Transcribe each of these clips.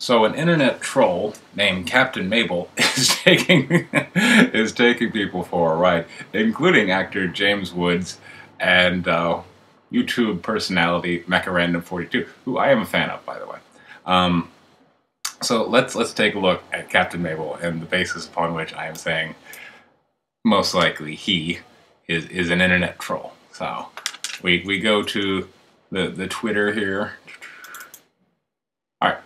So an internet troll named Captain Mabel is taking people for a ride, including actor James Woods and YouTube personality MechaRandom42, who I am a fan of, by the way. So let's take a look at Captain Mabel and the basis upon which I am saying most likely he is an internet troll. So we go to the Twitter here. All right.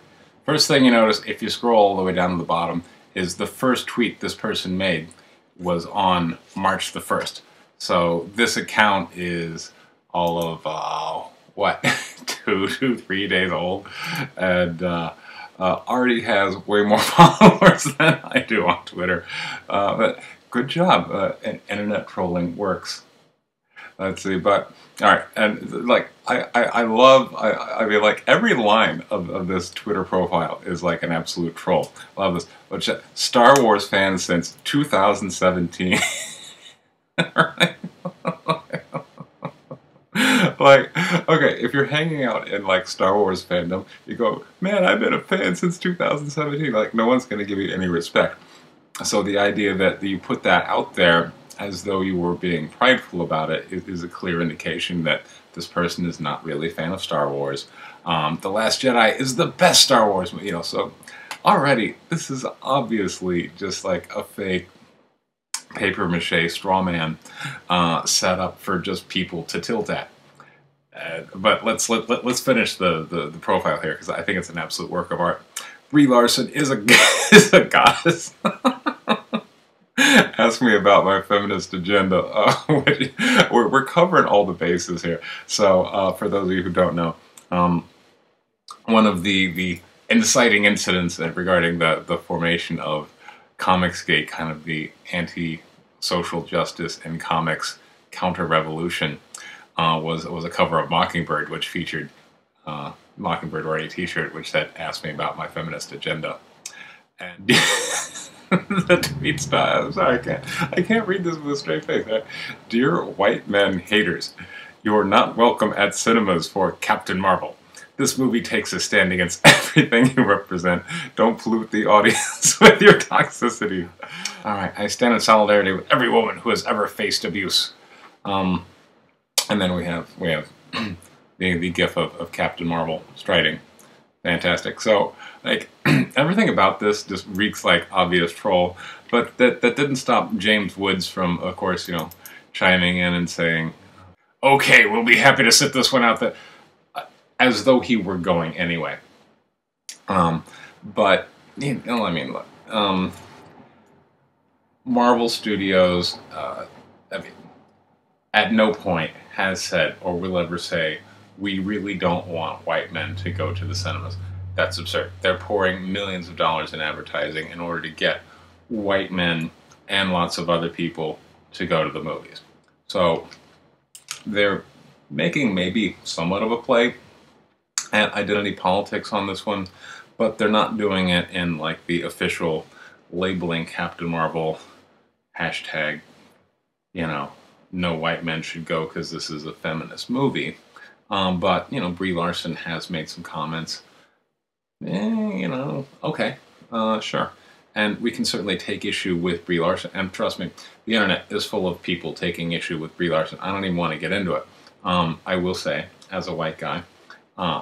First thing you notice, if you scroll all the way down to the bottom, is the first tweet this person made was on March the 1st. So this account is all of, what, 3 days old, and already has way more followers than I do on Twitter. But good job, internet trolling works. Let's see, but all right, and like I mean, like every line of this Twitter profile is like an absolute troll. Love this. Which Star Wars fans since 2017. Like, okay, if you're hanging out in like Star Wars fandom, you go, man, I've been a fan since 2017. Like, no one's going to give you any respect. So the idea that you put that out there as though you were being prideful about it is a clear indication that this person is not really a fan of Star Wars. The Last Jedi is the best Star Wars movie, you know, so already this is obviously just like a fake papier-mâché straw man set up for just people to tilt at. But let's finish the profile here, because I think it's an absolute work of art. Brie Larson is a is a goddess. Ask me about my feminist agenda. We're covering all the bases here. So for those of you who don't know, one of the inciting incidents regarding the formation of Comicsgate, kind of the anti-social justice in comics counter-revolution, was a cover of Mockingbird, which featured Mockingbird wearing a t-shirt which said, "Ask me about my feminist agenda." And the tweet style, sorry, I can't read this with a straight face. Dear white men haters, you are not welcome at cinemas for Captain Marvel. This movie takes a stand against everything you represent. Don't pollute the audience with your toxicity. Alright, I stand in solidarity with every woman who has ever faced abuse. And then we have the gif of Captain Marvel striding. Fantastic. So, like, everything about this just reeks like obvious troll, but that didn't stop James Woods from, of course, you know, chiming in and saying, okay, we'll be happy to sit this one out, that, as though he were going anyway. But, you know, I mean, look, Marvel Studios, I mean, at no point has said or will ever say, we really don't want white men to go to the cinemas. That's absurd. They're pouring millions of dollars in advertising in order to get white men and lots of other people to go to the movies. So they're making maybe somewhat of a play at identity politics on this one, but they're not doing it in like the official labeling Captain Marvel hashtag, you know, no white men should go because this is a feminist movie. But, you know, Brie Larson has made some comments. You know, okay, sure. And we can certainly take issue with Brie Larson. And trust me, the internet is full of people taking issue with Brie Larson. I don't even want to get into it. I will say, as a white guy,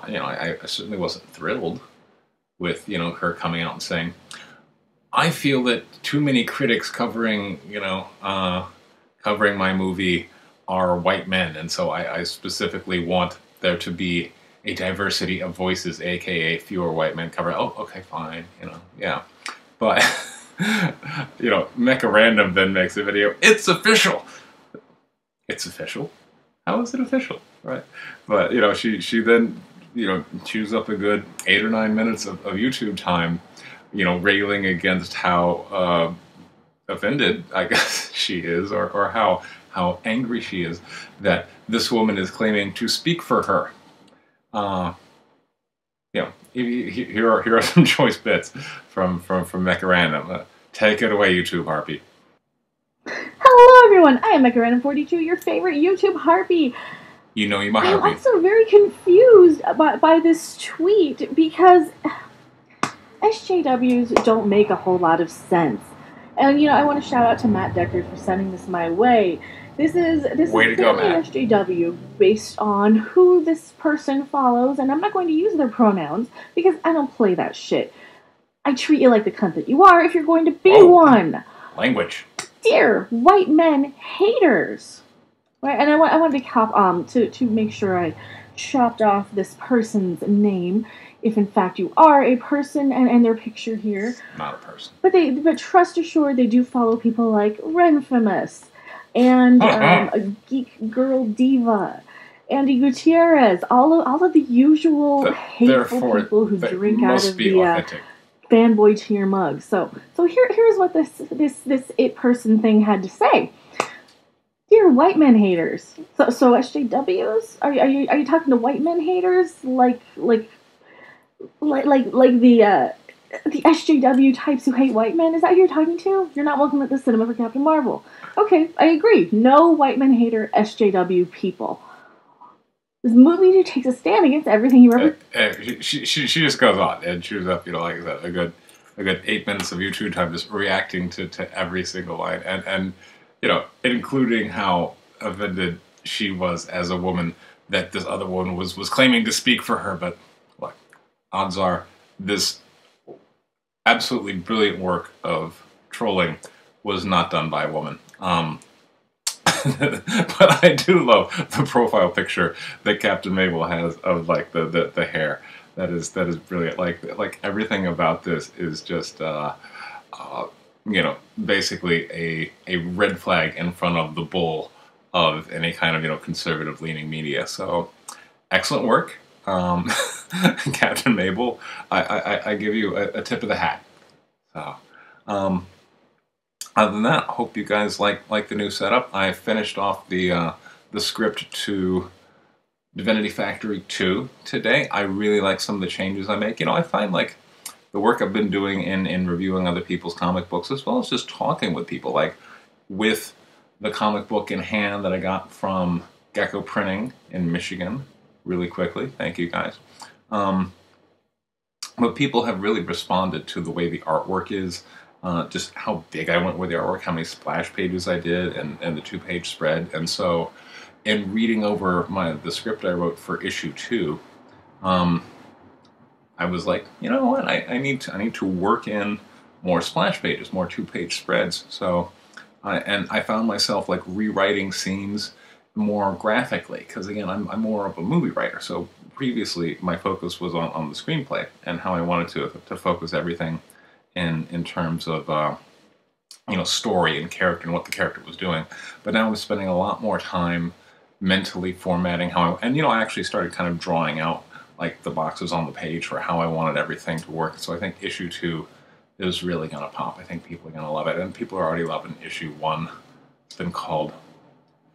you know, I certainly wasn't thrilled with, you know, her coming out and saying, I feel that too many critics covering, you know, covering my movie are white men, and so I specifically want there to be a diversity of voices, aka fewer white men cover. Oh, okay, fine, you know, yeah. But, you know, MechaRandom then makes a video, it's official! It's official? How is it official, right? But, you know, she then, you know, chews up a good 8 or 9 minutes of YouTube time, you know, railing against how offended, I guess, she is, or how angry she is that this woman is claiming to speak for her. You know, here are some choice bits from MechaRandom. Take it away, YouTube Harpy. Hello, everyone. I am MechaRandom42, your favorite YouTube Harpy. You know, my Harpy. I'm also very confused by this tweet because SJWs don't make a whole lot of sense. And I want to shout out to Matt Deckard for sending this my way. This is clearly an SJW based on who this person follows, and I'm not going to use their pronouns because I don't play that shit. I treat you like the cunt that you are if you're going to be one. Language. Dear white men haters. Right, and I wanted to make sure I chopped off this person's name, if in fact you are a person, and their picture here. Not a person. But trust assured, they do follow people like Renfamous, and a Geek Girl Diva, Andy Gutierrez, all of the usual hateful people who drink out of the fanboy tier mug. So here's what this it person thing had to say. Dear white men haters. So SJWs? Are you talking to white men haters? Like the SJW types who hate white men? Is that who you're talking to? You're not welcome at the cinema for Captain Marvel. Okay, I agree. No white men hater SJW people. This movie takes a stand against everything you ever. She just goes on and chews up, like I said, a good 8 minutes of YouTube time just reacting to every single line and including how offended she was as a woman that this other woman was claiming to speak for her. But look, odds are this absolutely brilliant work of trolling was not done by a woman. But I do love the profile picture that Captain Mabel has of like the hair. That is brilliant. Like everything about this is just basically a red flag in front of the bull of any kind of conservative leaning media. So excellent work, Captain Mabel. I give you a tip of the hat. So. Other than that, hope you guys like the new setup. I finished off the script to Divinity Factory 2 today. I really like some of the changes I make. I find like the work I've been doing in reviewing other people's comic books, as well as just talking with people, like with the comic book in hand that I got from Gecko Printing in Michigan, really quickly. Thank you guys. But people have really responded to the way the artwork is. Just how big I went with the artwork, how many splash pages I did, and the 2-page spread. And so, in reading over the script I wrote for issue 2, I was like, you know what, I need to work in more splash pages, more 2-page spreads. So, and I found myself like rewriting scenes more graphically, because again, I'm more of a movie writer. So previously, my focus was on the screenplay and how I wanted to focus everything in terms of story and character and what the character was doing. But now I'm spending a lot more time mentally formatting how I actually started kind of drawing out like the boxes on the page for how I wanted everything to work. So I think issue 2 is really going to pop. I think people are going to love it, and people are already loving issue 1. It's been called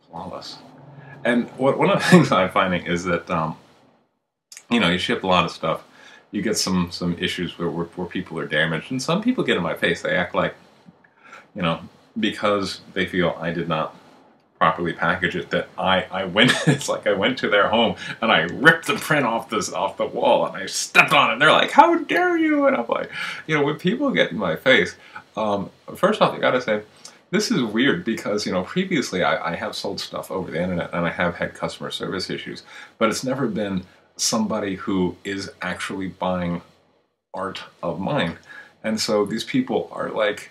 flawless. And one of the things I'm finding is that you ship a lot of stuff. You get some issues where people are damaged, and some people get in my face. They act like, because they feel I did not properly package it, that I went. It's like I went to their home and I ripped the print off the wall and I stepped on it. And they're like, "How dare you?" And I'm like, when people get in my face, first off, I gotta say, this is weird because previously I have sold stuff over the internet and I have had customer service issues, but it's never been somebody who is actually buying art of mine. And so these people are like,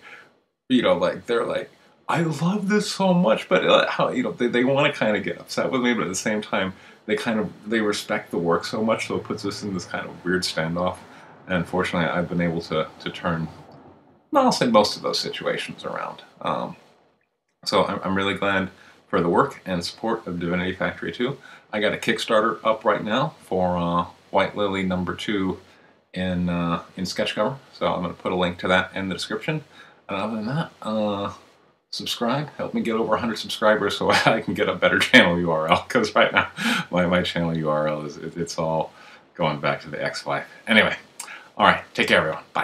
they're like, I love this so much, but how they want to kind of get upset with me, but at the same time they respect the work so much, so it puts us in this kind of weird standoff. And fortunately, I've been able to turn, I'll say, most of those situations around. So I'm really glad for the work and support of Divinity Factory 2. I got a Kickstarter up right now for White Lily #2 in sketch cover, so I'm going to put a link to that in the description. And other than that, subscribe, help me get over 100 subscribers so I can get a better channel URL, because right now my channel URL it's all going back to the X5. Anyway, all right, take care everyone, bye.